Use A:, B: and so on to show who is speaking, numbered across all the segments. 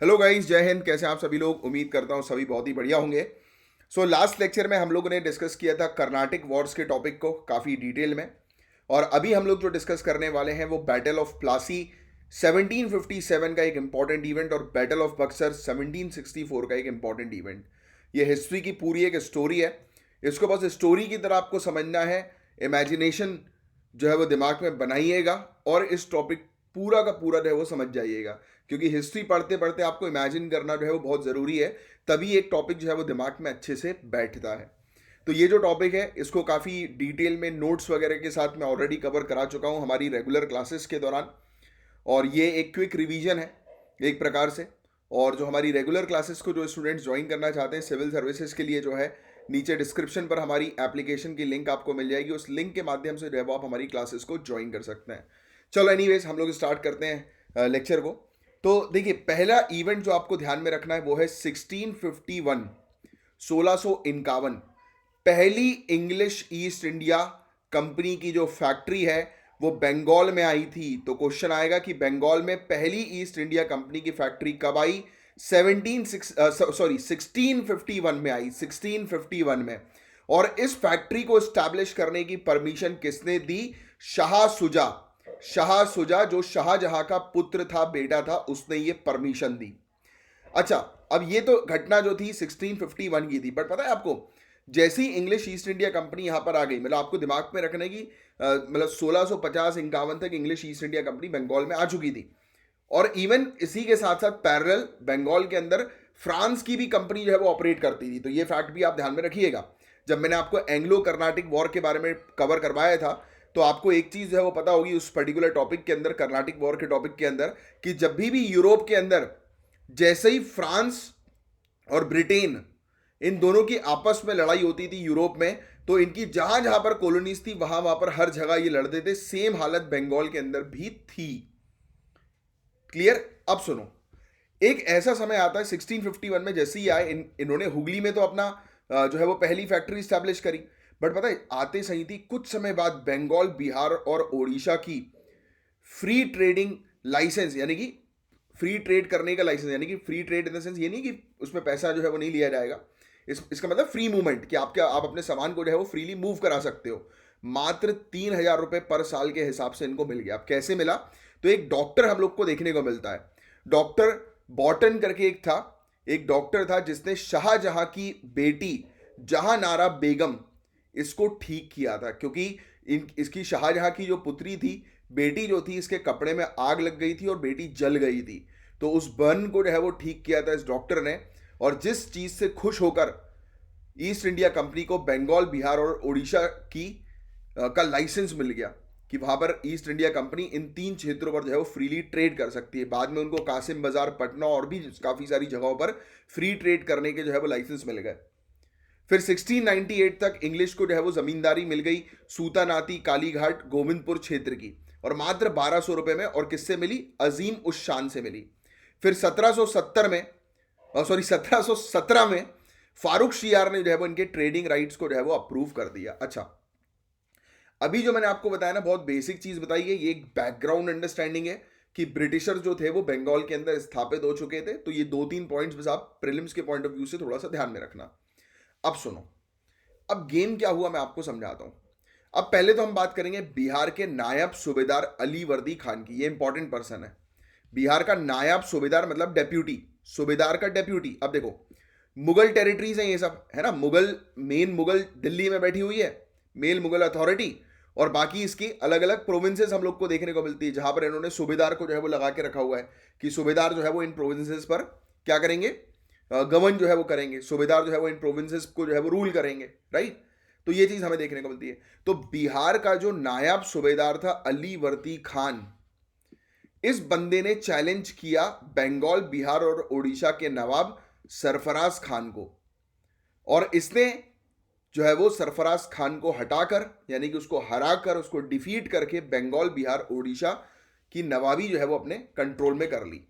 A: Hello guys, जय हिंद। कैसे हैं आप सभी लोग? उम्मीद करता हूँ सभी बहुत ही बढ़िया होंगे। लास्ट लेक्चर में हम लोगों ने डिस्कस किया था कर्नाटिक वॉर्स के टॉपिक को काफ़ी डिटेल में। और अभी हम लोग जो डिस्कस करने वाले हैं वो बैटल ऑफ प्लासी 1757 का एक इंपॉर्टेंट इवेंट और बैटल ऑफ बक्सर 1764 का एक इंपॉर्टेंट इवेंट। ये हिस्ट्री की पूरी एक स्टोरी है। इसको बस स्टोरी की तरह आपको समझना है। इमेजिनेशन जो है वो दिमाग में बनाइएगा और इस टॉपिक पूरा का पूरा जो है वो समझ जाइएगा, क्योंकि हिस्ट्री पढ़ते पढ़ते आपको इमेजिन करना जो है वो बहुत ज़रूरी है। तभी एक टॉपिक जो है वो दिमाग में अच्छे से बैठता है। तो ये जो टॉपिक है इसको काफ़ी डिटेल में नोट्स वगैरह के साथ मैं ऑलरेडी कवर करा चुका हूँ हमारी रेगुलर क्लासेस के दौरान। और ये एक क्विक रिवीजन है एक प्रकार से। और जो हमारी रेगुलर क्लासेस को जो स्टूडेंट्स ज्वाइन करना चाहते हैं सिविल सर्विसेज के लिए, जो है नीचे डिस्क्रिप्शन पर हमारी एप्लीकेशन की लिंक आपको मिल जाएगी। उस लिंक के माध्यम से जो है वो आप हमारी क्लासेस को ज्वाइन कर सकते हैं। चलो एनीवेज हम लोग स्टार्ट करते हैं लेक्चर को। तो देखिए, पहला इवेंट जो आपको ध्यान में रखना है वो है 1651, 1651। पहली इंग्लिश ईस्ट इंडिया कंपनी की जो फैक्ट्री है वो बंगाल में आई थी। तो क्वेश्चन आएगा कि बंगाल में पहली ईस्ट इंडिया कंपनी की फैक्ट्री कब आई? 1651 में आई, 1651 में। और इस फैक्ट्री को स्टैब्लिश करने की परमिशन किसने दी? शाह सुजा। शाह सुजा जो शाहजहां का पुत्र था, बेटा था, उसने ये परमिशन दी। अच्छा, अब ये तो घटना जो थी 1651 की थी, बट पता है आपको, जैसे ही इंग्लिश ईस्ट इंडिया कंपनी यहां पर आ गई, मतलब आपको दिमाग में रखने की, मतलब 1650-51 तक English East India Company Bengal में आ चुकी थी। और इवन इसी के साथ साथ पैरेलल बंगाल के अंदर फ्रांस की भी कंपनी जो है वो ऑपरेट करती थी। तो ये फैक्ट भी आप ध्यान में रखिएगा। जब मैंने आपको एंग्लो कर्नाटिक वॉर के बारे में कवर करवाया था, तो आपको एक चीज जो है वो पता होगी उस पर्टिकुलर टॉपिक के अंदर, कर्नाटिक वॉर के टॉपिक के अंदर, कि जब भी यूरोप के अंदर जैसे ही फ्रांस और ब्रिटेन, इन दोनों की आपस में लड़ाई होती थी यूरोप में, तो इनकी जहां जहां पर कॉलोनीज थी वहां वहां पर हर जगह ये लड़ते थे। सेम हालत बंगाल के अंदर भी थी। क्लियर? अब सुनो, एक ऐसा समय आता है 1651 में, जैसे ही आए इन्होंने हुगली में तो अपना जो है वो पहली फैक्ट्री स्टैब्लिश करी। बट पता है, आते सही थी कुछ समय बाद बंगाल, बिहार और उड़ीसा की फ्री ट्रेडिंग लाइसेंस, यानी कि फ्री ट्रेड करने का लाइसेंस, यानी कि free trade in the sense ये नहीं कि उसमें पैसा जो है वो नहीं लिया जाएगा। इसका मतलब फ्री मूवमेंट, कि आप अपने सामान को जो है वो फ्रीली मूव करा सकते हो। मात्र 3,000 रुपए पर साल के हिसाब से इनको मिल गया। अब कैसे मिला? तो एक डॉक्टर हम लोग को देखने को मिलता है, डॉक्टर बॉटन करके एक डॉक्टर था जिसने शाहजहां की बेटी जहांनारा बेगम इसको ठीक किया था। क्योंकि इसकी शाहजहां की जो पुत्री थी, बेटी जो थी, इसके कपड़े में आग लग गई थी और बेटी जल गई थी। तो उस बर्न को जो है वो ठीक किया था इस डॉक्टर ने। और जिस चीज से खुश होकर ईस्ट इंडिया कंपनी को बंगाल, बिहार और उड़ीसा की का लाइसेंस मिल गया कि वहां पर ईस्ट इंडिया कंपनी इन 3 क्षेत्रों पर जो है वो फ्रीली ट्रेड कर सकती है। बाद में उनको कासिम बाजार, पटना और भी काफी सारी जगहों पर फ्री ट्रेड करने के जो है वो लाइसेंस मिल गए। फिर 1698 तक इंग्लिश को जो है वो जमींदारी मिल गई सूतानाती, कालीघाट, गोविंदपुर क्षेत्र की, और मात्र 1200 रुपए में। और किससे मिली? अजीम उस शान से मिली। फिर 1770 में, सॉरी 1717 में फारूक शियार ने जो है वो इनके ट्रेडिंग राइट्स को जो है वो अप्रूव कर दिया। अच्छा, अभी जो मैंने आपको बताया ना, बहुत बेसिक चीज बताई है, ये एक बैकग्राउंड अंडरस्टैंडिंग है कि ब्रिटिशर जो थे वो बंगाल के अंदर स्थापित हो चुके थे। तो ये 2-3 पॉइंट्स बस आप प्रीलिम्स के पॉइंट ऑफ व्यू से थोड़ा सा ध्यान में रखना। अब सुनो, अब गेम क्या हुआ मैं आपको समझाता हूं। अब पहले तो हम बात करेंगे बिहार के नायब सूबेदार अली वर्दी खान की। ये इंपॉर्टेंट पर्सन है। बिहार का नायब सूबेदार मतलब डेप्यूटी, सूबेदार का डेप्यूटी। अब देखो, मुगल टेरिटरीज हैं ये सब, है ना। मेन मुगल दिल्ली में बैठी हुई है, मेल मुगल अथॉरिटी। और बाकी इसकी अलग अलग प्रोविंसेस हम लोग को देखने को मिलती है, जहां पर इन्होंने सूबेदार को जो है वो लगा के रखा हुआ है कि सूबेदार जो है वो इन प्रोविंसेस पर क्या करेंगे? गवर्न जो है वो करेंगे। सूबेदार जो है वो इन प्रोविंसेस को जो है वो रूल करेंगे, राइट। तो ये चीज हमें देखने को मिलती है। तो बिहार का जो नायब सूबेदार था अली वर्दी खान, इस बंदे ने चैलेंज किया बंगाल, बिहार और उड़ीसा के नवाब सरफराज खान को। और इसने जो है वो सरफराज खान को हटाकर, यानी कि उसको हराकर, उसको डिफीट करके बंगाल, बिहार, उड़ीसा की नवाबी जो है वो अपने कंट्रोल में कर ली।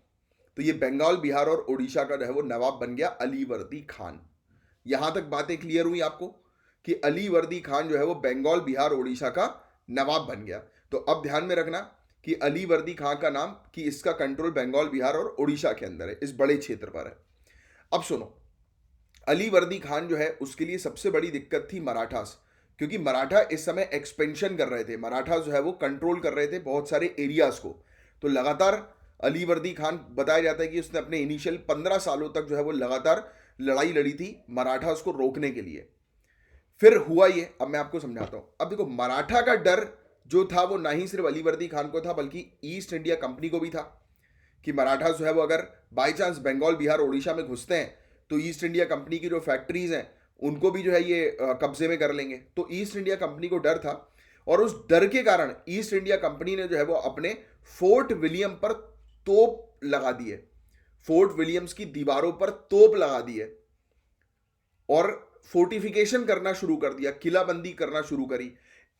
A: तो ये बंगाल, बिहार और उड़ीसा का जो है वो नवाब बन गया अली वर्दी खान। यहां तक बातें क्लियर हुई आपको कि अली वर्दी खान जो है वो बंगाल, बिहार, उड़ीसा का नवाब बन गया। तो अब ध्यान में रखना कि अली वर्दी खां का नाम, कि इसका कंट्रोल बंगाल, बिहार और उड़ीसा के अंदर है, इस बड़े क्षेत्र पर है। अब सुनो, अली वर्दी खान जो है उसके लिए सबसे बड़ी दिक्कत थी मराठास, क्योंकि मराठा इस समय एक्सपेंशन कर रहे थे, मराठा जो है वो कंट्रोल कर रहे थे बहुत सारे एरियाज को। तो लगातार अली वर्दी खान, बताया जाता है कि उसने अपने इनिशियल 15 सालों तक जो है वो लगातार लड़ाई लड़ी थी मराठा उसको रोकने के लिए। फिर हुआ ये, अब मैं आपको समझाता हूं। अब देखो, मराठा का डर जो था वो ना ही सिर्फ अली वर्दी खान को था, बल्कि ईस्ट इंडिया कंपनी को भी था, कि मराठा जो है वो अगर बाई चांस बंगाल, बिहार, उड़ीसा में घुसते हैं तो ईस्ट इंडिया कंपनी की जो फैक्ट्रीज हैं उनको भी जो है ये कब्जे में कर लेंगे। तो ईस्ट इंडिया कंपनी को डर था, और उस डर के कारण ईस्ट इंडिया कंपनी ने जो है वो अपने फोर्ट विलियम पर तोप लगा दिए, फोर्ट विलियम्स की दीवारों पर तोप लगा दिए, और फोर्टिफिकेशन करना शुरू कर दिया, किलाबंदी करना शुरू करी।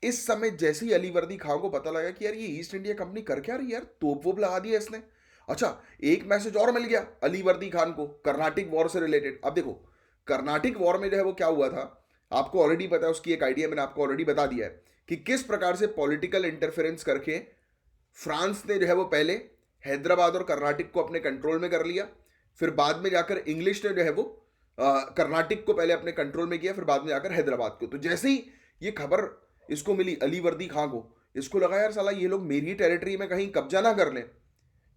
A: इस समय जैसे ही अली वर्दी खां को पता लगा कि यार ये ईस्ट इंडिया कंपनी कर क्या रही है यार, तोप वोप लगा दिया इसने। अच्छा, एक मैसेज और मिल गया अली वर्दी खान को कर्नाटिक वॉर से रिलेटेड। अब देखो, कर्नाटिक वॉर में जो है वो क्या हुआ था, आपको ऑलरेडी पता है, उसकी एक आइडिया मैंने आपको ऑलरेडी बता दिया है कि किस प्रकार से पॉलिटिकल इंटरफेरेंस करके फ्रांस ने जो है वो पहले हैदराबाद और कर्नाटक को अपने कंट्रोल में कर लिया, फिर बाद में जाकर इंग्लिश ने जो है वो कर्नाटक को पहले अपने कंट्रोल में किया, फिर बाद में जाकर हैदराबाद को। तो जैसे ही ये खबर इसको मिली अली वर्दी खां को, इसको लगा यार साला ये लोग मेरी टेरिटरी में कहीं कब्जा ना कर लें,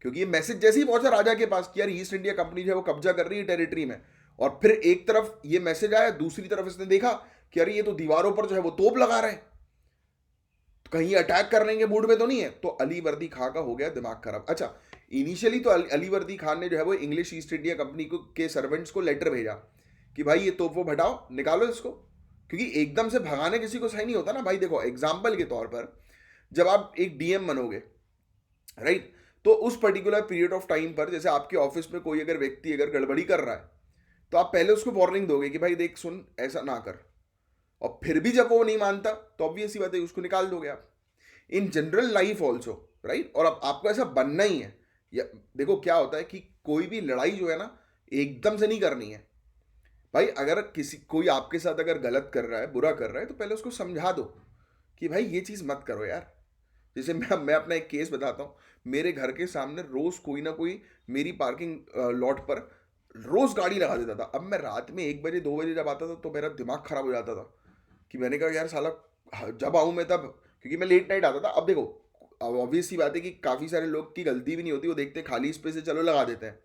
A: क्योंकि ये मैसेज जैसे ही पहुंचा राजा के पास कि यार ईस्ट इंडिया कंपनी जो है वो कब्जा कर रही है टेरिटरी में, और फिर एक तरफ ये मैसेज आया, दूसरी तरफ इसने देखा कि अरे ये तो दीवारों पर जो है वो तोप लगा रहे हैं, तो कहीं अटैक करने के मूड में तो नहीं है। तो अली वर्दी खां का हो गया दिमाग खराब। अच्छा, इनिशियली तो अली वर्दी खान ने जो है वो इंग्लिश ईस्ट इंडिया कंपनी को के सर्वेंट्स को लेटर भेजा कि भाई ये तोप वो हटाओ, निकालो इसको, क्योंकि एकदम से भगाने किसी को सही नहीं होता ना भाई। देखो, एग्जाम्पल के तौर पर जब आप एक डीएम बनोगे, राइट, तो उस पर्टिकुलर पीरियड ऑफ टाइम पर जैसे आपके ऑफिस में कोई अगर व्यक्ति अगर गड़बड़ी कर रहा है, तो आप पहले उसको वार्निंग दोगे कि भाई देख सुन, ऐसा ना कर, और फिर भी जब वो नहीं मानता तो ऑब्वियस सी बात है उसको निकाल दोगे आप। In general life also, right, और अब आपको ऐसा बनना ही है। या देखो क्या होता है कि कोई भी लड़ाई जो है ना एकदम से नहीं करनी है भाई। अगर किसी कोई आपके साथ अगर गलत कर रहा है, बुरा कर रहा है, तो पहले उसको समझा दो कि भाई ये चीज़ मत करो यार। जैसे मैं अपना एक केस बताता हूँ। मेरे घर के सामने रोज कोई ना कोई मेरी पार्किंग लॉट पर रोज गाड़ी लगा देता था। अब मैं रात में 1 बजे 2 बजे जब आता था तो मेरा दिमाग खराब हो जाता था कि मैंने कहा यार साला जब आऊँ मैं तब, क्योंकि मैं लेट नाइट आता था। अब देखो, अब ऑब्वियस सी बात है कि काफ़ी सारे लोग की गलती भी नहीं होती, वो देखते खाली स्पेस है चलो लगा देते हैं।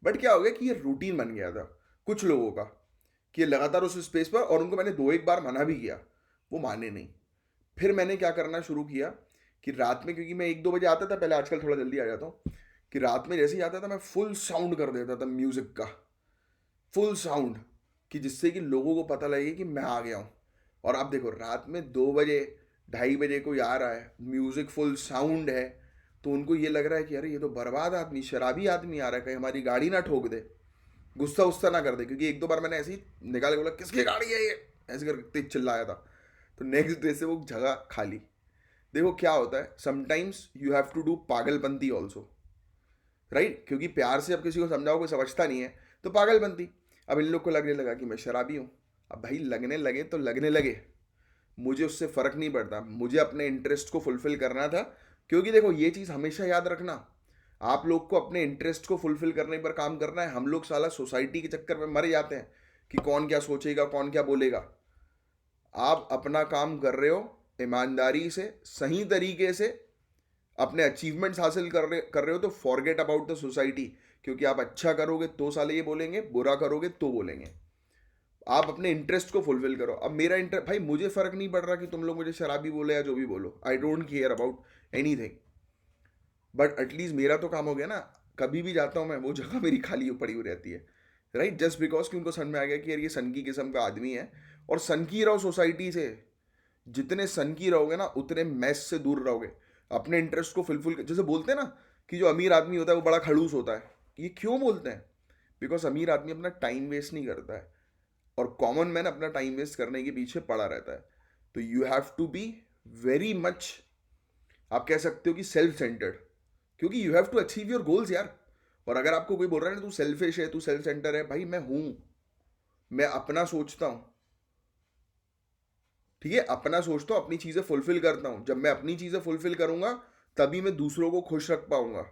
A: बट क्या हो गया कि ये रूटीन बन गया था कुछ लोगों का कि ये लगातार उस स्पेस पर, और उनको मैंने 2 एक बार मना भी किया, वो माने नहीं। फिर मैंने क्या करना शुरू किया कि रात में, क्योंकि मैं 1 2 बजे आता था पहले, आजकल थोड़ा जल्दी आ जाता हूँ, कि रात में जैसे ही आता था मैं फुल साउंड कर देता था म्यूजिक का, फुल साउंड, कि जिससे कि लोगों को पता लगे कि मैं आ गया हूँ। और आप देखो, रात में 2 बजे 2:30 बजे कोई आ रहा है, म्यूजिक फुल साउंड है, तो उनको ये लग रहा है कि अरे ये तो बर्बाद आदमी, शराबी आदमी आ रहा है, कहीं हमारी गाड़ी ना ठोक दे, गुस्सा उस्सा ना कर दे। क्योंकि 1 2 बार मैंने ऐसे ही निकाल के बोला किसकी गाड़ी है ये, ऐसे करके तेज चिल्लाया था, तो नेक्स्ट डे से वो जगह खाली। देखो क्या होता है, sometimes you have to do पागलपंती ऑल्सो, राइट, क्योंकि प्यार से अब किसी को समझाओ कोई समझता नहीं है तो पागलपंती। अब इन लोग को लगने लगा कि मैं शराबी हूँ। अब भाई लगने लगे तो लगने लगे, मुझे उससे फ़र्क नहीं पड़ता, मुझे अपने इंटरेस्ट को फुलफिल करना था। क्योंकि देखो ये चीज़ हमेशा याद रखना, आप लोग को अपने इंटरेस्ट को फुलफिल करने पर काम करना है। हम लोग साला सोसाइटी के चक्कर में मर जाते हैं कि कौन क्या सोचेगा, कौन क्या बोलेगा। आप अपना काम कर रहे हो ईमानदारी से, सही तरीके से अपने अचीवमेंट्स हासिल कर रहे हो, तो फॉरगेट अबाउट द सोसाइटी। क्योंकि आप अच्छा करोगे तो साले ये बोलेंगे, बुरा करोगे तो बोलेंगे। आप अपने इंटरेस्ट को फुलफिल करो। अब मेरा इंटरेस्ट भाई, मुझे फर्क नहीं पड़ रहा कि तुम लोग मुझे शराबी बोले या जो भी बोलो, I don't care about anything, but at least मेरा तो काम हो गया ना। कभी भी जाता हूँ मैं, वो जगह मेरी खाली पड़ी हुई रहती है, राइट, जस्ट बिकॉज कि उनको समझ में आ गया कि यार ये सन की किस्म का आदमी है। और सन की रहो सोसाइटी से, जितने सन की रहोगे ना उतने मैस से दूर रहोगे। अपने इंटरेस्ट को फुलफिल, जैसे बोलते हैं ना कि जो अमीर आदमी होता है वो बड़ा खड़ूस होता है, ये क्यों बोलते हैं? बिकॉज अमीर आदमी अपना टाइम वेस्ट नहीं करता है, और कॉमन मैन अपना टाइम वेस्ट करने के पीछे पड़ा रहता है। तो you have to be very much, आप कह सकते हो कि सेल्फ सेंटर्ड, क्योंकि you have to achieve your goals यार। और अगर आपको कोई बोल रहा है ना तू सेल्फिश है, तू सेल्फ सेंटर है, भाई मैं हूं, मैं अपना सोचता हूं, ठीक है, अपना सोचता हूं, अपनी चीजें फुलफिल करता हूं। जब मैं अपनी चीजें फुलफिल करूंगा तभी मैं दूसरों को खुश रख पाऊंगा,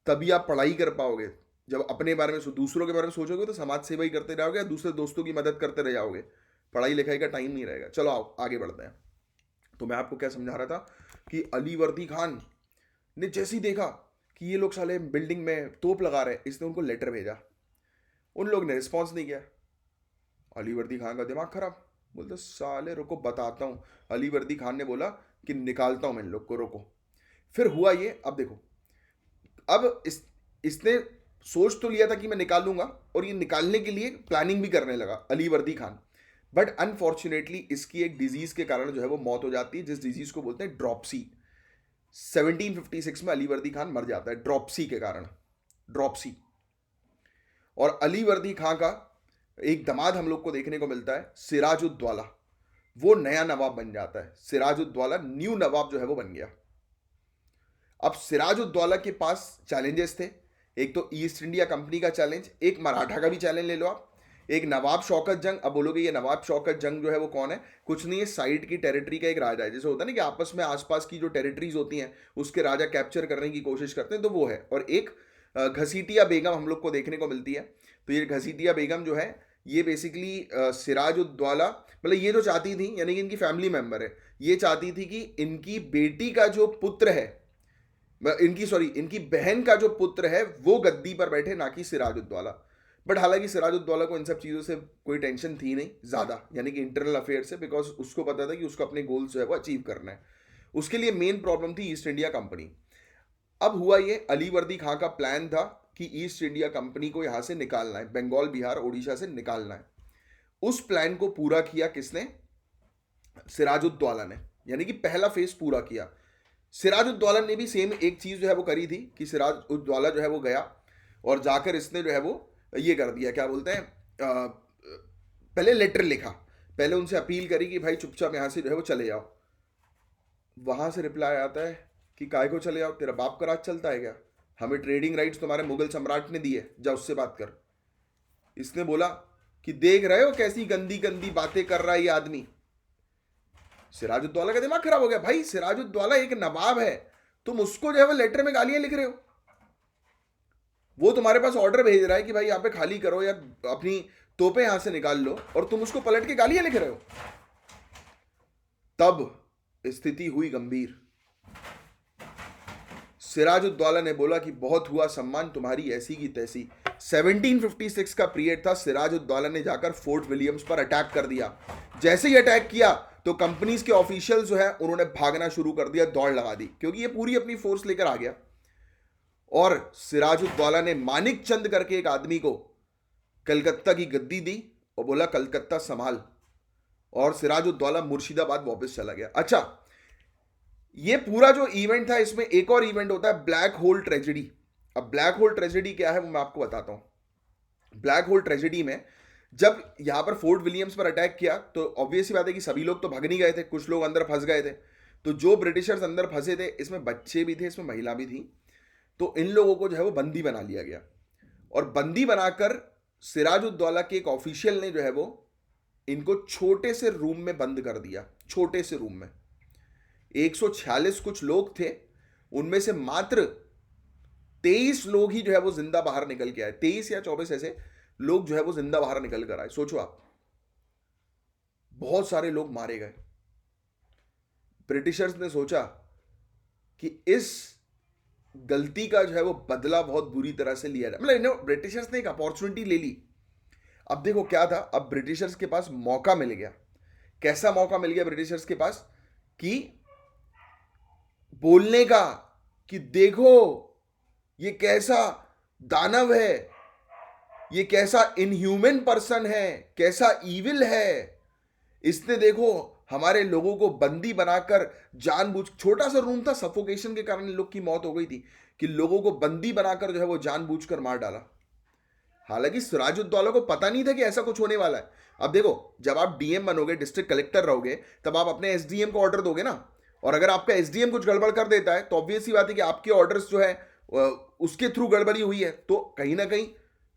A: तभी आप पढ़ाई कर पाओगे। जब अपने बारे में दूसरों के बारे में सोचोगे तो समाज सेवा ही करते रहोगे, दूसरे दोस्तों की मदद करते रह जाओगे, पढ़ाई लिखाई का टाइम नहीं रहेगा। चलो आओ आगे बढ़ते हैं। तो मैं आपको क्या समझा रहा था कि अली वर्दी खान ने जैसे ही देखा कि ये लोग साले बिल्डिंग में तोप लगा रहे, इसने उनको लेटर भेजा। उन लोग ने रिस्पॉन्स नहीं किया। अली वर्दी खान का दिमाग खराब, बोलते साले रुको बताता हूँ। अली वर्दी खान ने बोला कि निकालता हूँ मैं इन लोग को, रोको। फिर हुआ ये, अब देखो, अब इसने सोच तो लिया था कि मैं निकालूंगा, और ये निकालने के लिए प्लानिंग भी करने लगा अली वर्दी खान। बट अनफॉर्चुनेटली इसकी एक डिजीज के कारण जो है वो मौत हो जाती है, जिस डिजीज को बोलते हैं ड्रॉपसी। 1756 में अली वर्दी खान मर जाता है ड्रॉपसी के कारण, ड्रॉपसी। और अली वर्दी खान का एक दामाद हम लोग को देखने को मिलता है सिराजुद्दौला, वो नया नवाब बन जाता है। सिराजुद्दौला न्यू नवाब जो है वो बन गया। अब सिराजुद्दौला के पास चैलेंजेस थे, एक तो ईस्ट इंडिया कंपनी का चैलेंज, एक मराठा का भी चैलेंज ले लो आप, एक नवाब शौकत जंग। अब बोलोगे ये नवाब शौकत जंग जो है वो कौन है? कुछ नहीं है, साइड की टेरिटरी का एक राजा है। जैसे होता है ना कि आपस में आसपास की जो टेरिटरीज होती हैं उसके राजा कैप्चर करने की कोशिश करते हैं, तो वो है। और एक घसीटिया बेगम हम लोग को देखने को मिलती है। तो ये घसीटिया बेगम जो है ये बेसिकली सिराजुद्दौला, मतलब ये जो चाहती थी, यानी कि इनकी फैमिली मेंबर है, ये चाहती थी कि इनकी बेटी का जो पुत्र है, इनकी बहन का जो पुत्र है वो गद्दी पर बैठे, ना कि सिराजुद्दौला। बट हालांकि सिराजुद्दौला को इन सब चीज़ों से कोई टेंशन थी नहीं ज़्यादा, यानी कि इंटरनल अफेयर से, बिकॉज उसको पता था कि उसको अपने गोल्स जो है वो अचीव करना है। उसके लिए मेन प्रॉब्लम थी ईस्ट इंडिया कंपनी। अब हुआ ये, अली वर्दी खां का प्लान था कि ईस्ट इंडिया कंपनी को यहां से निकालना है, बंगाल, बिहार, उड़ीसा से निकालना है। उस प्लान को पूरा किया किसने? सिराजुद्दौला ने, यानी कि पहला फेज पूरा किया। सिराजुद्दौला ने भी सेम एक चीज जो है वो करी थी कि सिराजुद्दौला जो है वो गया और जाकर इसने जो है वो ये कर दिया, क्या बोलते हैं, पहले लेटर लिखा, पहले उनसे अपील करी कि भाई चुपचाप यहां से जो है वो चले जाओ। वहां से रिप्लाई आता है कि काय को चले जाओ, तेरा बाप का राज चलता है क्या? हमें ट्रेडिंग राइट्स तुम्हारे मुगल सम्राट ने दिए, जा उससे बात कर। इसने बोला कि देख रहे हो कैसी गंदी गंदी बातें कर रहा है ये आदमी। सिराजुद्दौला का दिमाग खराब हो गया, भाई सिराजुद्दौला एक नवाब है, तुम उसको जो है वो लेटर में गालियां लिख रहे हो। वो तुम्हारे पास ऑर्डर भेज रहा है कि भाई यहाँ पे खाली करो या अपनी तोपे यहां से निकाल लो, और तुम उसको पलट के गालियां लिख रहे हो। तब स्थिति हुई गंभीर। सिराजुद्दौला ने बोला कि बहुत हुआ सम्मान तुम्हारी ऐसी की तैसी। 1756 का पीरियड था, सिराजुद्दौला ने जाकर फोर्ट विलियम्स पर अटैक कर दिया। जैसे ही अटैक किया तो कंपनीज के ऑफिशियल जो है उन्होंने भागना शुरू कर दिया, दौड़ लगा दी, क्योंकि ये पूरी अपनी फोर्स लेकर आ गया। और सिराजुद्दौला ने मानिक चंद करके एक आदमी को कलकत्ता की गद्दी दी और बोला कलकत्ता संभाल, और सिराजुद्दौला मुर्शिदाबाद वापस चला गया। अच्छा, ये पूरा जो इवेंट था इसमें एक और इवेंट होता है, ब्लैक होल ट्रेजेडी। अब ब्लैक होल ट्रेजेडी क्या है वो मैं आपको बताता हूं। ब्लैक होल ट्रेजेडी में जब यहां पर फोर्ट विलियम्स पर अटैक किया तो ऑब्वियस बात है कि सभी लोग तो भाग नहीं गए थे, कुछ लोग अंदर फंस गए थे। तो जो ब्रिटिशर्स अंदर फंसे थे, इसमें बच्चे भी थे, इसमें महिला भी थी, तो इन लोगों को जो है वो बंदी बना लिया गया। और बंदी बनाकर सिराजुद्दौला के एक ऑफिशियल ने जो है वो इनको छोटे से रूम में बंद कर दिया। छोटे से रूम में 146 कुछ लोग थे, उनमें से मात्र 23 लोग ही जो है वो जिंदा बाहर निकल के आए। 23 या 24 ऐसे लोग जो है वो जिंदा बाहर निकल कर आए। सोचो आप, बहुत सारे लोग मारे गए। ब्रिटिशर्स ने सोचा कि इस गलती का जो है वो बदला बहुत बुरी तरह से लिया जाए, मतलब ब्रिटिशर्स ने एक अपॉर्चुनिटी ले ली। अब देखो क्या था, अब ब्रिटिशर्स के पास मौका मिल गया। कैसा मौका मिल गया ब्रिटिशर्स के पास? कि बोलने का, कि देखो ये कैसा दानव है, ये कैसा इनह्यूमन पर्सन है, कैसा ईविल है। इसने देखो हमारे लोगों को बंदी बनाकर जानबूझ, छोटा सा रूम था, सफोकेशन के कारण लोग की मौत हो गई थी, कि लोगों को बंदी बनाकर जो है वो जानबूझकर मार डाला। हालांकि सिराजुद्दौला को पता नहीं था कि ऐसा कुछ होने वाला है। अब देखो, जब आप डीएम बनोगे, डिस्ट्रिक्ट कलेक्टर रहोगे, तब आप अपने एसडीएम को ऑर्डर दोगे ना, और अगर आपका एसडीएम कुछ गड़बड़ कर देता है तो ऑब्वियस सी बात है कि आपके ऑर्डर्स जो है उसके थ्रू गड़बड़ी हुई है, तो कहीं ना कहीं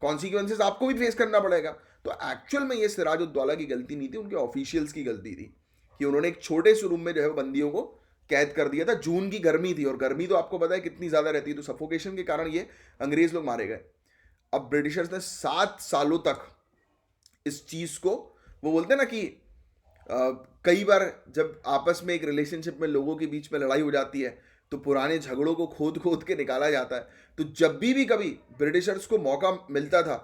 A: कॉन्सिक्वेंसेस आपको भी फेस करना पड़ेगा। तो एक्चुअल में ये सिराजुद्दौला की गलती नहीं थी, उनके ऑफिशियल्स की गलती थी कि उन्होंने एक छोटे से रूम में जो है बंदियों को कैद कर दिया था। जून की गर्मी थी और गर्मी तो आपको पता है कितनी ज्यादा रहती है, तो सफोकेशन के कारण ये अंग्रेज लोग मारे गए। अब ब्रिटिशर्स ने 7 सालों तक इस चीज को, वो बोलते हैं ना कि कई बार जब आपस में एक रिलेशनशिप में लोगों के बीच में लड़ाई हो जाती है तो पुराने झगड़ों को खोद खोद के निकाला जाता है। तो जब भी कभी ब्रिटिशर्स को मौका मिलता था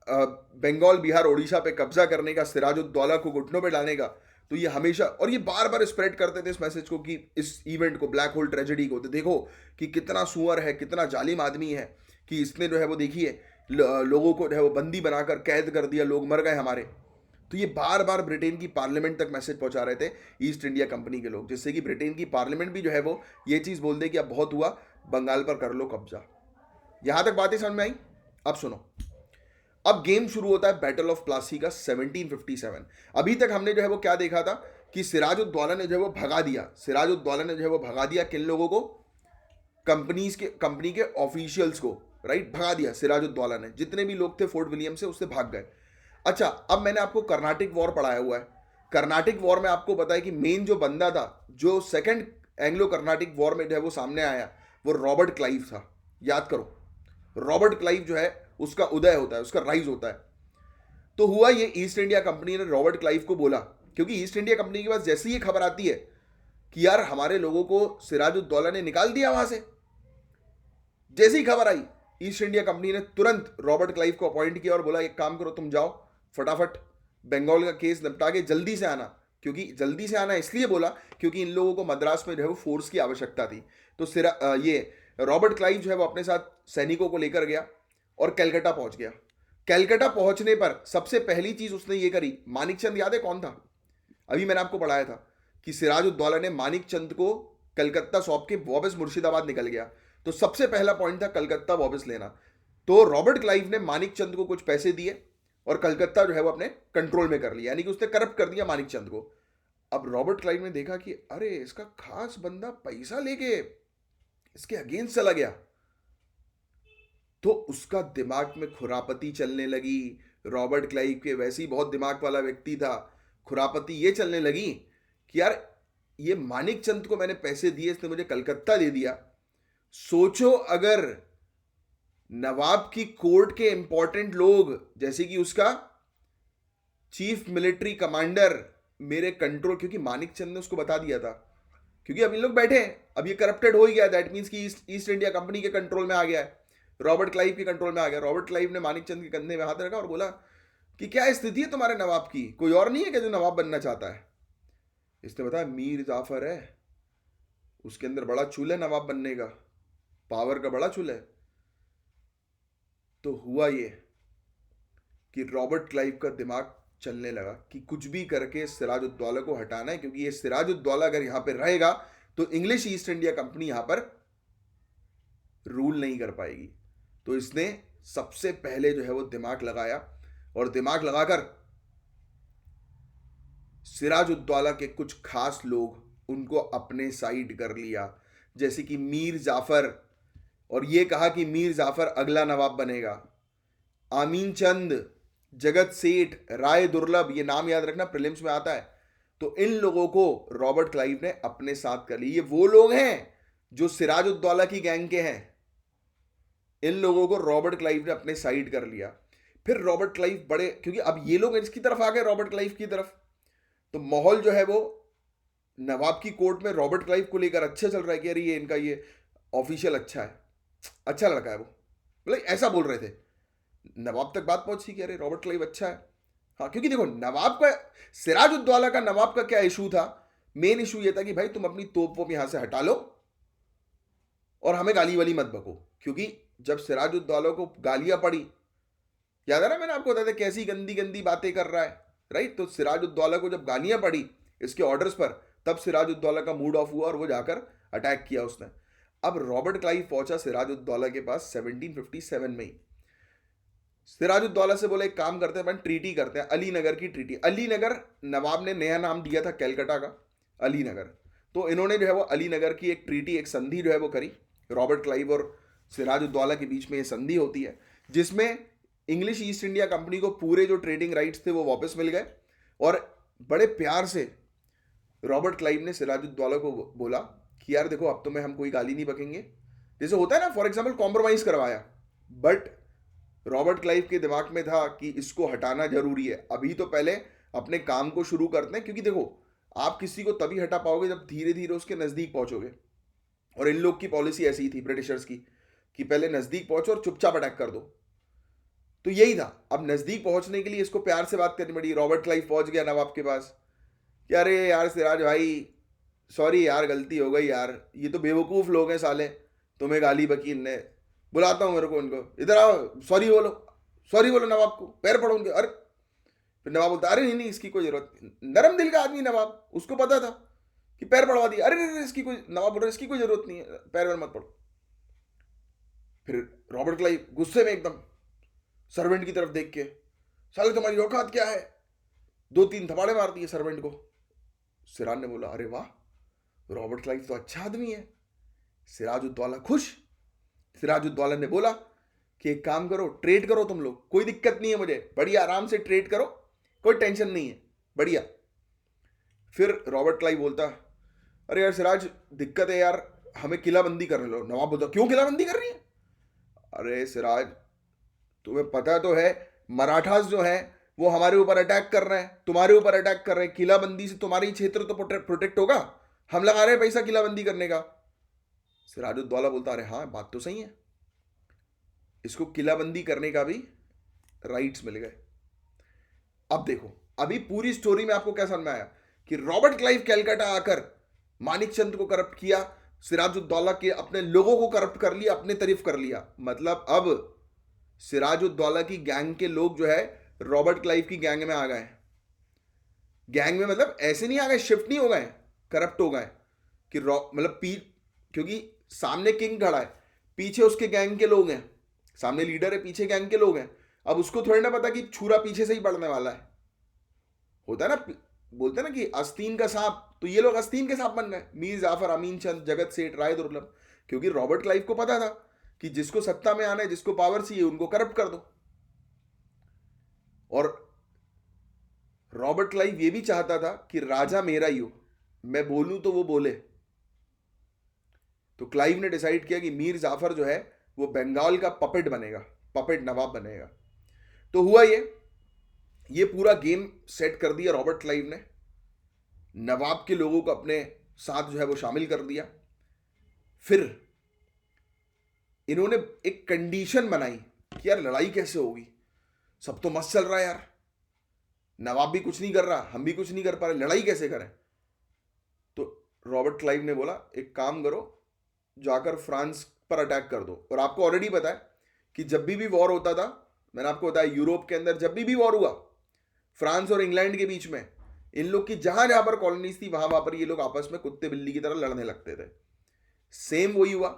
A: बंगाल, बिहार, उड़ीसा पे कब्जा करने का, सिराजुद्दौला को घुटनों पे डालने का, तो ये हमेशा, और ये बार बार स्प्रेड करते थे इस मैसेज को कि इस इवेंट को, ब्लैक होल ट्रेजेडी को, तो देखो कि कितना सुअर है, कितना जालिम आदमी है कि इसने जो है वो देखिए लोगों को जो है वो बंदी बनाकर कैद कर दिया, लोग मर गए हमारे। तो ये बार बार ब्रिटेन की पार्लियामेंट तक मैसेज पहुंचा रहे थे ईस्ट इंडिया कंपनी के लोग, जिससे कि ब्रिटेन की पार्लियामेंट भी जो है वो ये चीज बोल दे कि अब बहुत हुआ, बंगाल पर कर लो कब्जा। यहां तक बातें समझ में आई? अब सुनो, अब गेम शुरू होता है बैटल ऑफ प्लासी का 1757। अभी तक हमने जो है वो क्या देखा था कि सिराजुद्दौला ने जो है वो भगा दिया, सिराजुद्दौला ने जो है वो भगा दिया किन लोगों को? कंपनी के ऑफिशियल्स को, राइट, भगा दिया सिराजुद्दौला ने। जितने भी लोग थे फोर्ट विलियम से, उससे भाग गए। अच्छा, अब मैंने आपको कर्नाटिक वॉर पढ़ाया हुआ है। कर्नाटिक वॉर में आपको पता है कि मेन जो बंदा था, जो सेकंड एंग्लो कर्नाटिक वॉर में जो है वो सामने आया, वो रॉबर्ट क्लाइव था। याद करो, रॉबर्ट क्लाइव जो है उसका उदय होता है, उसका राइज होता है। तो हुआ ये, ईस्ट इंडिया कंपनी ने रॉबर्ट क्लाइव को बोला, क्योंकि ईस्ट इंडिया कंपनी के पास जैसे ही ये खबर आती है कि यार हमारे लोगों को सिराजुद्दौला ने निकाल दिया वहां से, जैसे ही खबर आई ईस्ट इंडिया कंपनी ने तुरंत रॉबर्ट क्लाइव को अपॉइंट किया और बोला एक काम करो, तुम जाओ फटाफट बंगाल का केस निपटा के जल्दी से आना। क्योंकि जल्दी से आना इसलिए बोला क्योंकि इन लोगों को मद्रास में जो है वो फोर्स की आवश्यकता थी। तो ये रॉबर्ट क्लाइव जो है वो अपने साथ सैनिकों को लेकर गया और कलकत्ता पहुंच गया। कलकत्ता पहुंचने पर सबसे पहली चीज उसने ये करी, मानिक चंद याद है कौन था? अभी मैंने आपको पढ़ाया था कि सिराजुद्दौला ने मानिक चंद को कलकत्ता सौंप के वापस मुर्शिदाबाद निकल गया। तो सबसे पहला पॉइंट था कलकत्ता वापस लेना। तो रॉबर्ट क्लाइव ने मानिक चंद को कुछ पैसे दिए और कलकत्ता जो है वो अपने कंट्रोल में कर लिया, यानी कि उसने करप्ट कर दिया मानिक चंद को। अब रॉबर्ट क्लाइव ने देखा कि अरे इसका खास बंदा पैसा लेके इसके अगेंस्ट चला गया, तो उसका दिमाग में खुरापती चलने लगी। रॉबर्ट क्लाइव के वैसे ही बहुत दिमाग वाला व्यक्ति था, खुरापती ये चलने लगी कि यार ये मानिक चंद को मैंने पैसे दिए, इसने मुझे कलकत्ता दे दिया। सोचो अगर नवाब की कोर्ट के इंपॉर्टेंट लोग, जैसे कि उसका चीफ मिलिट्री कमांडर मेरे कंट्रोल, क्योंकि मानिक चंद ने उसको बता दिया था, क्योंकि अब इन लोग बैठे हैं, अब ये करप्टेड हो ही गया, दैट मीन्स कि ईस्ट इंडिया कंपनी के कंट्रोल में आ गया है, रॉबर्ट क्लाइव के कंट्रोल में आ गया। रॉबर्ट क्लाइव ने मानिक चंद के कंधे में हाथ रखा और बोला कि क्या स्थिति है तुम्हारे नवाब की, कोई और नहीं है क्या जो नवाब बनना चाहता है? इसने बताया मीर जाफर है, उसके अंदर बड़ा चूल है नवाब बनने का, पावर का बड़ा चूल है। तो हुआ ये कि रॉबर्ट क्लाइव का दिमाग चलने लगा कि कुछ भी करके सिराजुद्दौला को हटाना है, क्योंकि ये सिराजुद्दौला अगर यहां पर रहेगा तो इंग्लिश ईस्ट इंडिया कंपनी यहां पर रूल नहीं कर पाएगी। तो इसने सबसे पहले जो है वो दिमाग लगाया और दिमाग लगाकर सिराजुद्दौला के कुछ खास लोग उनको अपने साइड कर लिया, जैसे कि मीर जाफर, और ये कहा कि मीर जाफर अगला नवाब बनेगा। आमीन चंद, जगत सेठ, राय दुर्लभ, ये नाम याद रखना, प्रीलिम्स में आता है। तो इन लोगों को रॉबर्ट क्लाइव ने अपने साथ कर लिया। ये वो लोग हैं जो सिराजुद्दौला की गैंग के हैं, इन लोगों को रॉबर्ट क्लाइव ने अपने साइड कर लिया। फिर रॉबर्ट क्लाइव बड़े, क्योंकि अब ये लोग इसकी तरफ आ गए, रॉबर्ट क्लाइव की तरफ, तो माहौल जो है वो नवाब की कोर्ट में रॉबर्ट क्लाइव को लेकर अच्छा चल रहा है कि अरे ये इनका ये ऑफिशियल अच्छा है, अच्छा लड़का है वो, मतलब ऐसा बोल रहे थे। नवाब तक बात पहुंची कि अरे रॉबर्ट क्लाइव अच्छा है। हाँ, क्योंकि देखो नवाब का, सिराजुद्दौला का नवाब का क्या इशू था? मेन इशू ये था कि भाई तुम अपनी तोप वोप यहां से हटा लो और हमें गाली वाली मत बको। क्योंकि जब सिराजुद्दौला को गालियां पड़ी, याद है ना मैंने आपको बताया था कैसी गंदी गंदी बातें कर रहा है, राइट? तो सिराजुद्दौला को जब गालियां पड़ी इसके ऑर्डर्स पर, तब सिराजुद्दौला का मूड ऑफ हुआ और वो जाकर अटैक किया उसने। अब रॉबर्ट क्लाइव पहुंचा सिराजुद्दौला के पास 1757 में ही। सिराजुद्दौला से बोला एक काम करते हैं, अपन ट्रीटी करते हैं, अलीनगर की ट्रीटी। अलीनगर नवाब ने नया नाम दिया था कैलकाटा का, अलीनगर। तो इन्होंने जो है वो अलीनगर की एक ट्रीटी, एक संधि जो है वो करी। रॉबर्ट क्लाइव और सिराजुद्दौला के बीच में ये संधि होती है, जिसमें इंग्लिश ईस्ट इंडिया कंपनी को पूरे जो ट्रेडिंग राइट्स थे वो वापस मिल गए और बड़े प्यार से रॉबर्ट क्लाइव ने सिराजुद्दौला को बोला कि यार देखो, अब तो मैं हम कोई गाली नहीं बकेंगे, जैसे होता है ना, फॉर एग्जाम्पल कॉम्प्रोमाइज करवाया। बट रॉबर्ट क्लाइव के दिमाग में था कि इसको हटाना जरूरी है, अभी तो पहले अपने काम को शुरू करते हैं, क्योंकि देखो आप किसी को तभी हटा पाओगे जब धीरे धीरे उसके नजदीक पहुंचोगे। और इन लोग की पॉलिसी ऐसी ही थी, ब्रिटिशर्स की, कि पहले नजदीक पहुंचो और चुपचाप अटैक कर दो। तो यही था। अब नजदीक पहुंचने के लिए इसको प्यार से बात करनी पड़ी। रॉबर्ट क्लाइव पहुंच गया नवाब के पास कि अरे यार सिराज भाई, सॉरी यार, गलती हो गई यार, ये तो बेवकूफ़ लोग हैं साले, तुम्हें गाली बकी इनने, बुलाता हूँ मेरे को इनको, इधर आओ, सॉरी बोलो, सॉरी बोलो नवाब को, पैर पड़ो उनके। अरे फिर नवाब बोलता, अरे नहीं नहीं, इसकी कोई जरूरत नहीं। नरम दिल का आदमी नवाब, उसको पता था कि पैर पड़वा दिया। अरे नहीं, इसकी कोई, नवाब बोल रहा इसकी कोई जरूरत नहीं है, पैर वैर मत पड़ो। फिर रॉबर्ट क्लाइव गुस्से में एकदम सर्वेंट की तरफ देख के, साले तुम्हारी औकात क्या है, 2-3 थपाड़े मार दिए सर्वेंट को। सिराज ने बोला, अरे वाह, रॉबर्ट क्लाइव तो अच्छा आदमी है। सिराजुद्दौला खुश। सिराजुद्दौला ने बोला कि एक काम करो, ट्रेड करो तुम लोग, कोई दिक्कत नहीं है मुझे, बढ़िया आराम से ट्रेड करो, कोई टेंशन नहीं है, बढ़िया। फिर रॉबर्ट क्लाइव बोलता, अरे यार सिराज, दिक्कत है यार, हमें किलाबंदी करने लो। नवाब बोलता, क्यों किलाबंदी कर रही है? अरे सिराज, तुम्हें पता तो है मराठास जो है वो हमारे ऊपर अटैक कर रहे हैं, तुम्हारे ऊपर अटैक कर रहे हैं, किलाबंदी से तुम्हारी क्षेत्र तो प्रोटेक्ट होगा, हम लगा रहे हैं पैसा किलाबंदी करने का। सिराजुद्दौला बोलता, अरे हाँ बात तो सही है, इसको किलाबंदी करने का भी राइट्स मिल गए। अब देखो, अभी पूरी स्टोरी में आपको क्या समझ में आया कि रॉबर्ट क्लाइव कलकत्ता आकर मानिक चंद को करप्ट किया, सिराजुद्दौला के अपने लोगों को करप्ट कर लिया, अपने तारीफ कर लिया। मतलब अब सिराजुद्दौला की गैंग के लोग जो है रॉबर्ट क्लाइव की गैंग में आ गए। गैंग में मतलब ऐसे नहीं आ गए, शिफ्ट नहीं हो गए, करप्ट हो गए कि मतलब क्योंकि सामने किंग खड़ा है, पीछे उसके गैंग के लोग हैं, सामने लीडर है, पीछे गैंग के लोग हैं। अब उसको थोड़ी ना पता कि छुरा पीछे से ही पड़ने वाला है। होता है ना, बोलते हैं ना कि आस्तीन का सांप, तो ये लोग आस्तीन के सांप बन गए, मीर जाफर, अमीन चंद, जगत सेठ, राय दुर्लभ। क्योंकि रॉबर्ट क्लाइव को पता था कि जिसको सत्ता में आना है, जिसको पावर चाहिए, उनको करप्ट कर दो। और रॉबर्ट क्लाइव ये भी चाहता था कि राजा मेरा ही हो, मैं बोलूं तो वो बोले। तो क्लाइव ने डिसाइड किया कि मीर जाफर जो है वो बंगाल का पपेट बनेगा, पपेट नवाब बनेगा। तो हुआ ये पूरा गेम सेट कर दिया रॉबर्ट क्लाइव ने, नवाब के लोगों को अपने साथ जो है वो शामिल कर दिया। फिर इन्होंने एक कंडीशन बनाई कि यार लड़ाई कैसे होगी, सब तो मस्त चल रहा है यार, नवाब भी कुछ नहीं कर रहा, हम भी कुछ नहीं कर पा रहे, लड़ाई कैसे करें? तो रॉबर्ट क्लाइव ने बोला, एक काम करो, जाकर फ्रांस पर अटैक कर दो। और आपको ऑलरेडी पता है कि जब भी वॉर होता था, मैंने आपको बताया यूरोप के अंदर जब भी वॉर हुआ फ्रांस और इंग्लैंड के बीच में, इन लोग की जहां जहां पर कॉलोनीज थी वहां पर ये लोग आपस में कुत्ते बिल्ली की तरह लड़ने लगते थे। सेम वही हुआ।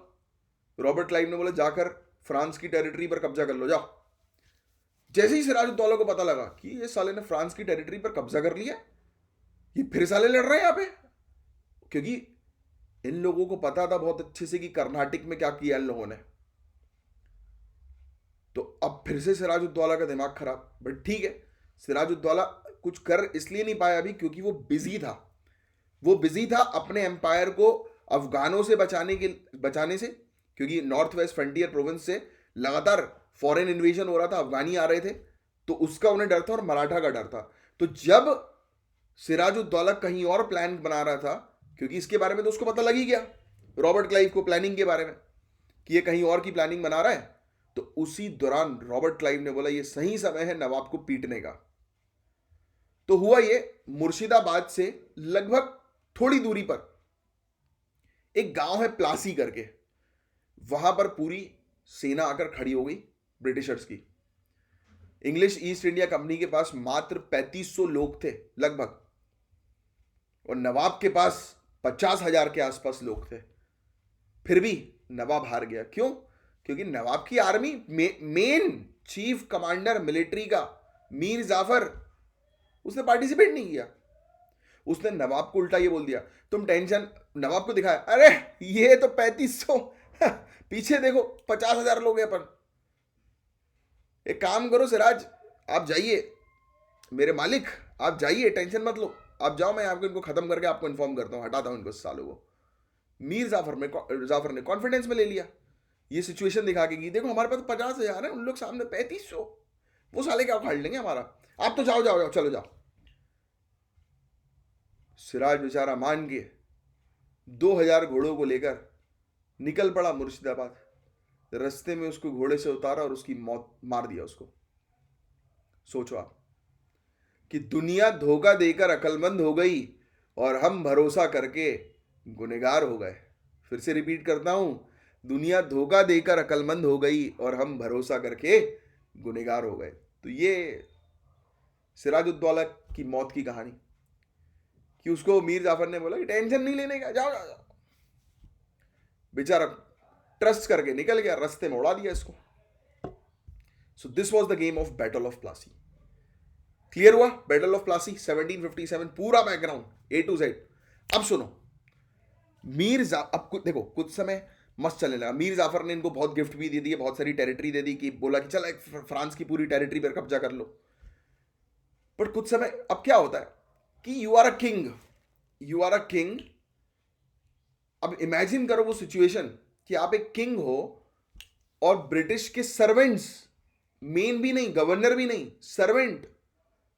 A: रॉबर्ट क्लाइव ने बोला, जाकर फ्रांस की टेरिटरी पर कब्जा कर लो, जाओ। जैसे ही सिराजुद्दौला को पता लगा कि ये साले ने फ्रांस की टेरिटरी पर कब्जा कर लिया, ये फिर साले लड़ रहे हैं यहां पे, क्योंकि इन लोगों को पता था बहुत अच्छे से कि कर्नाटक में क्या किया इन लोगों ने। तो अब फिर से सिराजुद्दौला का दिमाग खराब। बट ठीक है, सिराजुद्दौला कुछ कर इसलिए नहीं पाया अभी क्योंकि वो बिजी था। वो बिजी था अपने एम्पायर को अफगानों से बचाने से, क्योंकि नॉर्थ वेस्ट फ्रंटियर प्रोविंस से लगातार फॉरेन इन्वेजन हो रहा था, अफगानी आ रहे थे, तो उसका उन्हें डर था और मराठा का डर था। तो जब सिराजुद्दौला कहीं और प्लान बना रहा था, क्योंकि इसके बारे में तो उसको पता लग ही गया रॉबर्ट क्लाइव को, प्लानिंग के बारे में कि ये कहीं और की प्लानिंग बना रहा है, तो उसी दौरान रॉबर्ट क्लाइव ने बोला ये सही समय है नवाब को पीटने का। तो हुआ ये, मुर्शिदाबाद से लगभग थोड़ी दूरी पर एक गांव है प्लासी करके, वहां पर पूरी सेना आकर खड़ी हो गई ब्रिटिशर्स की। इंग्लिश ईस्ट इंडिया कंपनी के पास मात्र 3500 लोग थे लगभग, और नवाब के पास 50,000 के आसपास लोग थे। फिर भी नवाब हार गया। क्यों? क्योंकि नवाब की army main chief commander military का मीर जाफर, उसने पार्टिसिपेट नहीं किया। उसने नवाब को उल्टा ये बोल दिया, तुम टेंशन, नवाब को दिखाया, अरे ये तो 3500, पीछे देखो 50,000 लोग हैं अपन। एक काम करो सिराज, आप जाइए, मेरे मालिक आप जाइए, टेंशन मत लो, आप जाओ, मैं आपको इनको खत्म करके आपको इन्फॉर्म करता हूँ, हटाता हूँ इनको सालों को। मीर जाफर ने कॉन्फिडेंस में ले लिया, ये सिचुएशन दिखा के कि देखो हमारे पास 50,000 है, उन लोग सामने 3500, वो साले क्या उखाड़ लेंगे हमारा, आप तो जाओ जाओ जाओ, चलो जाओ। सिराज बेचारा मान के 2000 घोड़ों को लेकर निकल पड़ा मुर्शिदाबाद। रास्ते में उसको घोड़े से उतारा और उसकी मौत, मार दिया उसको। सोचो आप कि दुनिया धोखा देकर अक्लमंद हो गई और हम भरोसा करके गुनहगार हो गए। फिर से रिपीट करता हूं, दुनिया धोखा देकर अक्लमंद हो गई और हम भरोसा करके गुनहगार हो गए। तो ये सिराजुद्दौला की मौत की कहानी, कि उसको मीर जाफर ने बोला कि टेंशन नहीं लेने का, जाओ जाओ जाओ। बेचारा ट्रस्ट करके निकल गया, रास्ते में उड़ा दिया इसको। So this was the game of battle of Plassey. Clear हुआ? बैटल ऑफ प्लासी 1757, पूरा बैकग्राउंड ए टू जेड। अब सुनो, अब देखो कुछ समय मस्त चलने लगा। मीर जाफर ने इनको बहुत गिफ्ट भी दे दिए, बहुत सारी टेरिटरी दे दी, कि बोला कि चल फ्रांस की पूरी टेरिटरी पर कब्जा कर लो। बट कुछ समय अब क्या होता है कि यू आर अ किंग। अब इमेजिन करो वो सिचुएशन कि आप एक किंग हो और ब्रिटिश के सर्वेंट्स, मेन भी नहीं, गवर्नर भी नहीं, सर्वेंट,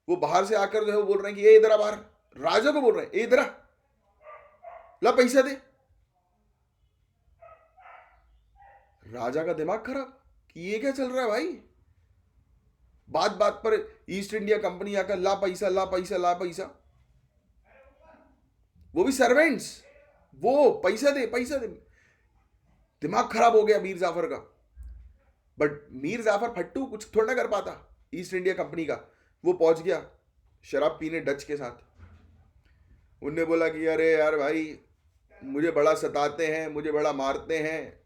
A: वो बाहर से आकर जो है वो बोल रहे हैं कि ये इधर आ बाहर, राजा को बोल रहे हैं ये इधर आ, ला पैसा दे। राजा का दिमाग खराब कि ये क्या चल रहा है भाई, बात बात पर ईस्ट इंडिया कंपनी आकर ला पैसा ला पैसा ला पैसा, वो भी सर्वेंट्स, वो पैसा दे पैसा दे। दिमाग खराब हो गया मीर जाफर का। बट मीर जाफर फट्टू कुछ थोड़ा ना कर पाता ईस्ट इंडिया कंपनी का। वो पहुंच गया शराब पीने डच के साथ। उनने बोला कि अरे यार भाई, मुझे बड़ा सताते हैं, मुझे बड़ा मारते हैं,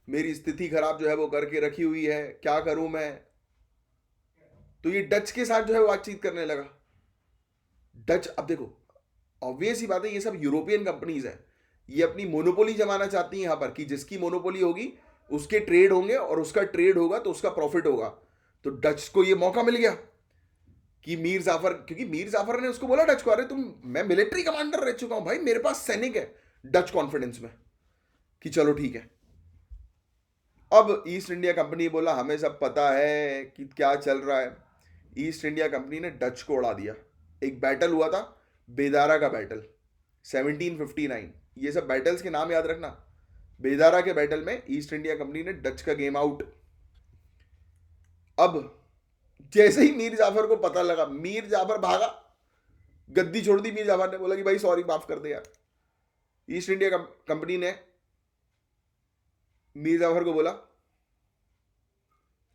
A: मेरी स्थिति खराब जो है वो करके रखी हुई है, क्या करूं मैं। तो ये डच के साथ जो है वो बातचीत करने लगा। डच, अब देखो ऑब्वियस ही बात है, ये सब यूरोपियन कंपनीज है, ये अपनी मोनोपोली जमाना चाहती है यहां पर, कि जिसकी मोनोपोली होगी उसके ट्रेड होंगे और उसका ट्रेड होगा तो उसका प्रॉफिट होगा। तो डच को ये मौका मिल गया कि मीर जाफर, क्योंकि मीर जाफर ने उसको बोला डच को, अरे तुम, मैं मिलिट्री कमांडर रह चुका हूं भाई, मेरे पास सैनिक है। डच कॉन्फिडेंस में कि चलो ठीक है। अब ईस्ट इंडिया कंपनी बोला हमें सब पता है कि क्या चल रहा है। ईस्ट इंडिया कंपनी ने डच को उड़ा दिया। एक बैटल हुआ था, बेदारा का बैटल 1759। ये सब बैटल्स के नाम याद रखना। बेदारा के बैटल में ईस्ट इंडिया कंपनी ने डच का गेम आउट। अब जैसे ही मीर जाफर को पता लगा, मीर जाफर भागा, गद्दी छोड़ दी। मीर जाफर ने बोला कि भाई सॉरी, माफ कर दे यार। ईस्ट इंडिया कंपनी ने मीर जाफर को बोला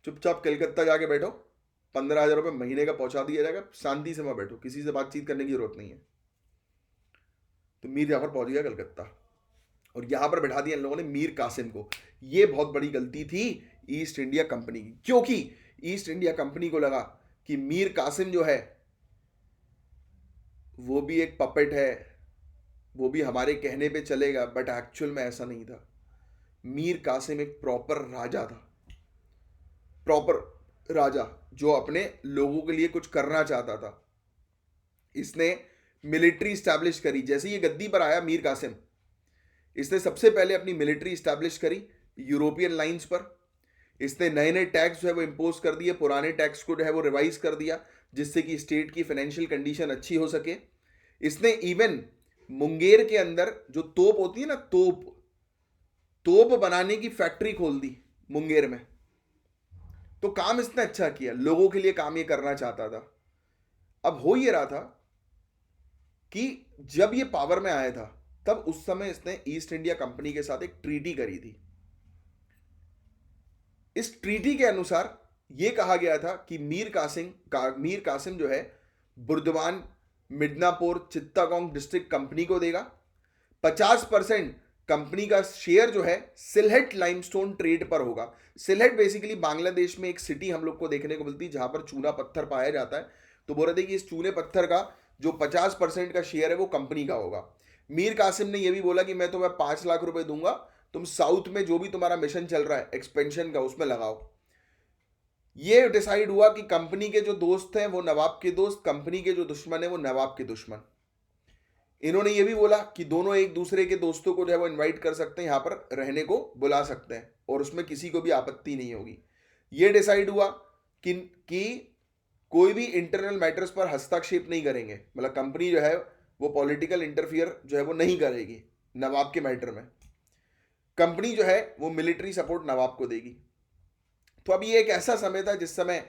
A: चुपचाप कलकत्ता जाके बैठो, 15,000 रुपये महीने का पहुंचा दिया जाएगा, शांति से वहां बैठो, किसी से बातचीत करने की जरूरत नहीं है। तो मीर जाफर पहुंच गया कलकत्ता और यहां पर बैठा दिया इन लोगों ने मीर कासिम को। यह बहुत बड़ी गलती थी ईस्ट इंडिया कंपनी की, क्योंकि ईस्ट इंडिया कंपनी को लगा कि मीर कासिम जो है वो भी एक पपेट है, वो भी हमारे कहने पे चलेगा। बट एक्चुअल में ऐसा नहीं था। मीर कासिम एक प्रॉपर राजा था, प्रॉपर राजा जो अपने लोगों के लिए कुछ करना चाहता था। इसने मिलिट्री स्टैब्लिश करी। जैसे ये गद्दी पर आया मीर कासिम, इसने सबसे पहले अपनी मिलिट्री स्टैब्लिश करी यूरोपियन लाइंस पर। इसने नए नए टैक्स जो है वो इंपोज कर दिए, पुराने टैक्स को जो है वो रिवाइज कर दिया, जिससे कि स्टेट की फाइनेंशियल कंडीशन अच्छी हो सके। इसने इवन मुंगेर के अंदर जो तोप होती है ना, तोप बनाने की फैक्ट्री खोल दी मुंगेर में। तो काम इसने अच्छा किया, लोगों के लिए काम ये करना चाहता था। अब हो ये रहा था कि जब ये पावर में आया था तब उस समय इसने ईस्ट इंडिया कंपनी के साथ एक ट्रीटी करी थी। इस ट्रीटी के अनुसार यह कहा गया था कि मीर कासिम जो है बुर्दवान, मिदनापुर, चित्तागोंग डिस्ट्रिक्ट कंपनी को देगा। 50% कंपनी का शेयर जो है सिलहट लाइमस्टोन ट्रेड पर होगा। सिलहट बेसिकली बांग्लादेश में एक सिटी हम लोग को देखने को मिलती है जहां पर चूना पत्थर पाया जाता है। तो बोल रहे थे कि इस चूने पत्थर का जो 50% का शेयर है वो कंपनी का होगा। मीर कासिम ने यह भी बोला कि मैं तुम्हें 5 लाख रुपए दूंगा, तुम साउथ में जो भी तुम्हारा मिशन चल रहा है एक्सपेंशन का उसमें लगाओ। ये डिसाइड हुआ कि कंपनी के जो दोस्त हैं वो नवाब के दोस्त, कंपनी के जो दुश्मन है वो नवाब के दुश्मन। इन्होंने ये भी बोला कि दोनों एक दूसरे के दोस्तों को जो है वो इनवाइट कर सकते हैं, यहाँ पर रहने को बुला सकते हैं और उसमें किसी को भी आपत्ति नहीं होगी। ये डिसाइड हुआ कि कोई भी इंटरनल मैटर्स पर हस्तक्षेप नहीं करेंगे, मतलब कंपनी जो है वो पॉलिटिकल इंटरफियर जो है वो नहीं करेगी नवाब के मैटर में। कंपनी जो है वो मिलिट्री सपोर्ट नवाब को देगी। तो अब ये एक ऐसा समय था जिस समय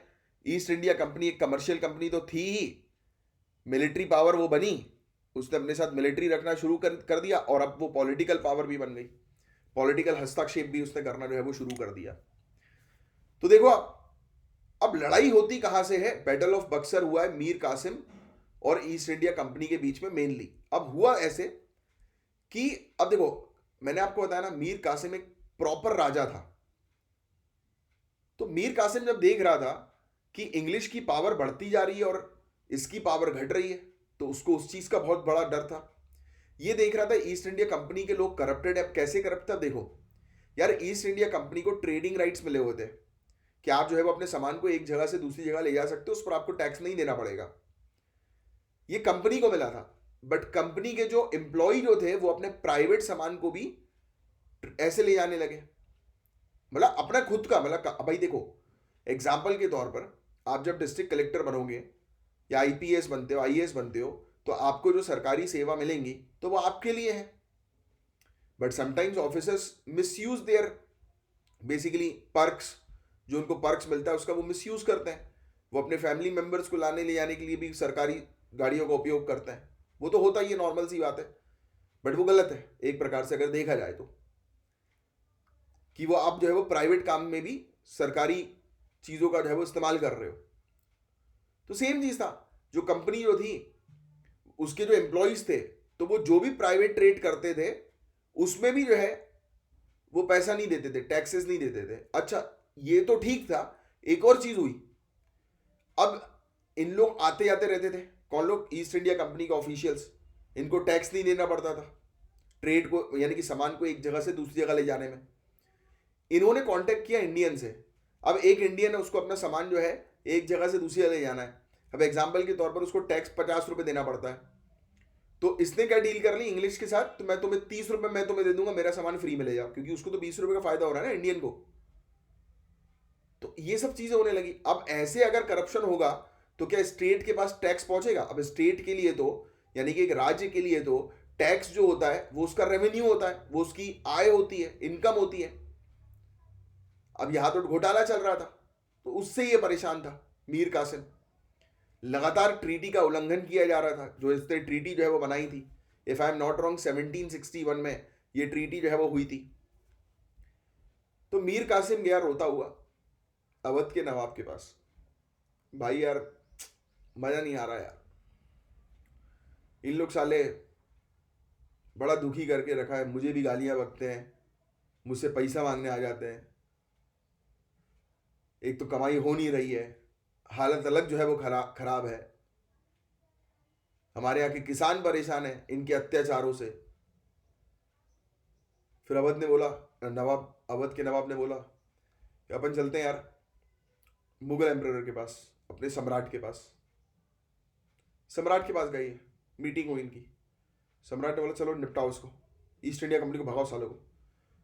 A: ईस्ट इंडिया कंपनी एक कमर्शियल कंपनी तो थी ही, मिलिट्री पावर वो बनी, उसने अपने साथ मिलिट्री रखना शुरू कर दिया और अब वो पॉलिटिकल पावर भी बन गई, पॉलिटिकल हस्तक्षेप भी उसने करना जो है वो शुरू कर दिया। तो देखो अब लड़ाई होती कहां से है, बैटल ऑफ बक्सर हुआ है मीर कासिम और ईस्ट इंडिया कंपनी के बीच में मेनली। अब हुआ ऐसे कि अब देखो मैंने आपको बताया ना, मीर कासिम एक प्रॉपर राजा था। तो मीर कासिम जब देख रहा था कि इंग्लिश की पावर बढ़ती जा रही है और इसकी पावर घट रही है, तो उसको उस चीज का बहुत बड़ा डर था। ये देख रहा था ईस्ट इंडिया कंपनी के लोग करप्टेड है। कैसे करप्ट था देखो यार, ईस्ट इंडिया कंपनी को ट्रेडिंग राइट्स मिले हुए थे कि आप जो है वो अपने सामान को एक जगह से दूसरी जगह ले जा सकते हो, उस पर आपको टैक्स नहीं देना पड़ेगा। ये कंपनी को मिला था, बट कंपनी के जो एम्प्लॉय जो थे वो अपने प्राइवेट सामान को भी ऐसे ले जाने लगे, मतलब अपना खुद का, मतलब भाई देखो एग्जाम्पल के तौर पर आप जब डिस्ट्रिक्ट कलेक्टर बनोगे या आईपीएस बनते हो, आईएएस बनते हो, तो आपको जो सरकारी सेवा मिलेंगी तो वो आपके लिए है। But sometimes officers misuse their basically perks, जो उनको पर्क्स मिलता है उसका वो मिसयूज करते हैं। वो अपने फैमिली मेंबर्स को लाने ले जाने के लिए भी सरकारी गाड़ियों का उपयोग करते हैं, वो तो होता ही है, नॉर्मल सी बात है। बट वो गलत है एक प्रकार से अगर देखा जाए तो, कि वो आप जो है वो प्राइवेट काम में भी सरकारी चीज़ों का जो है वो इस्तेमाल कर रहे हो। तो सेम चीज़ था, जो कंपनी जो थी उसके जो एम्प्लॉयज थे, तो वो जो भी प्राइवेट ट्रेड करते थे उसमें भी जो है वो पैसा नहीं देते थे, टैक्सेस नहीं देते थे। अच्छा ये तो ठीक था, एक और चीज़ हुई। अब इन लोग आते जाते रहते थे, कौन लोग, ईस्ट इंडिया कंपनी के ऑफिशियल्स, इनको टैक्स नहीं देना पड़ता था ट्रेड को, यानी कि सामान को एक जगह से दूसरी जगह ले जाने में। इन्होंने कांटेक्ट किया इंडियन से। अब एक इंडियन है, उसको अपना सामान जो है एक जगह से दूसरी जगह ले जाना है। अब एग्जाम्पल के तौर पर उसको टैक्स 50 रुपये देना पड़ता है, तो इसने क्या डील कर ली इंग्लिश के साथ, तो मैं तुम्हें 30 रुपये मैं तुम्हें दे दूंगा, मेरा सामान फ्री में ले जाओ, क्योंकि उसको तो 20 रुपये का फायदा हो रहा है ना इंडियन को। तो ये सब चीजें होने लगी। अब ऐसे अगर करप्शन होगा तो क्या स्टेट के पास टैक्स पहुंचेगा? अब स्टेट के लिए तो, यानी कि एक राज्य के लिए तो टैक्स जो होता है वो उसका रेवेन्यू होता है, वो उसकी आय होती है, इनकम होती है। अब यहां तो घोटाला चल रहा था, तो उससे ये परेशान था मीर कासिम। लगातार ट्रीटी का उल्लंघन किया जा रहा था, जो इसने ट्रीटी जो है वो बनाई थी, if I am not wrong 1761 में ये ट्रीटी जो है वो हुई थी। तो मीर कासिम गया रोता हुआ अवध के नवाब के पास, भाई यार मजा नहीं आ रहा यार, इन लोग साले बड़ा दुखी करके रखा है, मुझे भी गालियां बकते हैं, मुझसे पैसा मांगने आ जाते हैं, एक तो कमाई हो नहीं रही है, हालत अलग जो है वो खराब है, हमारे यहाँ के किसान परेशान है इनके अत्याचारों से। फिर अवध ने बोला, नवाब, अवध के नवाब ने बोला कि अपन चलते हैं यार मुगल एम्परर के पास, अपने सम्राट के पास। सम्राट के पास गई, मीटिंग हुई इनकी। सम्राट ने बोला चलो निपटाओ इसको, ईस्ट इंडिया कंपनी को भगाओ सालों को।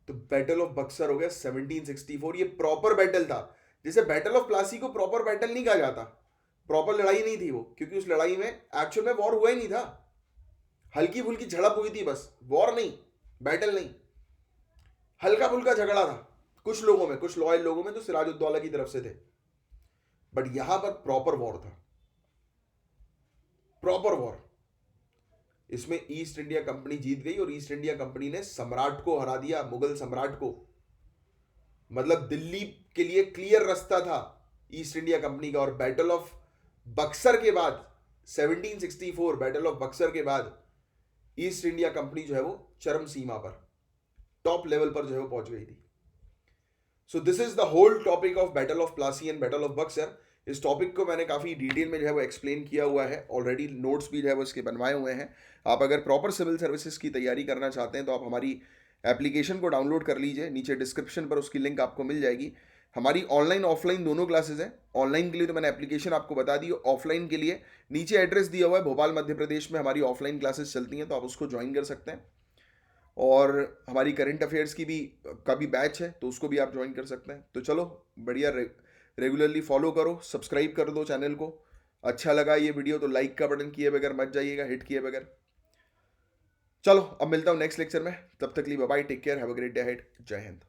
A: तो बैटल ऑफ बक्सर हो गया 1764। ये प्रॉपर बैटल था। जैसे बैटल ऑफ प्लासी को प्रॉपर बैटल नहीं कहा जाता, प्रॉपर लड़ाई नहीं थी वो, क्योंकि उस लड़ाई में एक्चुअल में वॉर हुआ ही नहीं था, हल्की फुल्की झड़प हुई थी बस, वॉर नहीं, बैटल नहीं, हल्का फुल्का झगड़ा था कुछ लोगों में, कुछ लॉयल लोगों में जो सिराजुद्दौला की तरफ से थे। बट यहां पर प्रॉपर वॉर था, प्रॉपर वॉर। इसमें ईस्ट इंडिया कंपनी जीत गई और ईस्ट इंडिया कंपनी ने सम्राट को हरा दिया, मुगल सम्राट को। मतलब दिल्ली के लिए क्लियर रास्ता था ईस्ट इंडिया कंपनी का। और बैटल ऑफ बक्सर के बाद 1764 बैटल ऑफ बक्सर के बाद ईस्ट इंडिया कंपनी जो है वो चरम सीमा पर, टॉप लेवल पर जो है वो पहुंच गई थी। So this is the whole topic of battle of Plassey and battle of Buxar. इस टॉपिक को मैंने काफ़ी डिटेल में जो है वो एक्सप्लेन किया हुआ है, ऑलरेडी नोट्स भी जो है वो इसके बनवाए हुए हैं। आप अगर प्रॉपर सिविल सर्विसेज की तैयारी करना चाहते हैं तो आप हमारी एप्लीकेशन को डाउनलोड कर लीजिए, नीचे डिस्क्रिप्शन पर उसकी लिंक आपको मिल जाएगी। हमारी ऑनलाइन ऑफलाइन दोनों क्लासेस हैं। ऑनलाइन के लिए तो मैंने एप्लीकेशन आपको बता दी, ऑफलाइन के लिए नीचे एड्रेस दिया हुआ है, भोपाल मध्य प्रदेश में हमारी ऑफलाइन क्लासेस चलती हैं, तो आप उसको ज्वाइन कर सकते हैं। और हमारी करंट अफेयर्स की भी का भी बैच है, तो उसको भी आप ज्वाइन कर सकते हैं। तो चलो बढ़िया, रेगुलरली फॉलो करो, सब्सक्राइब कर दो चैनल को। अच्छा लगा ये वीडियो तो लाइक का बटन किए बगैर मत जाइएगा, हिट किए बगैर। चलो अब मिलता हूँ नेक्स्ट लेक्चर में, तब तक के लिए bye bye, take care, have a great day ahead, जय हिंद।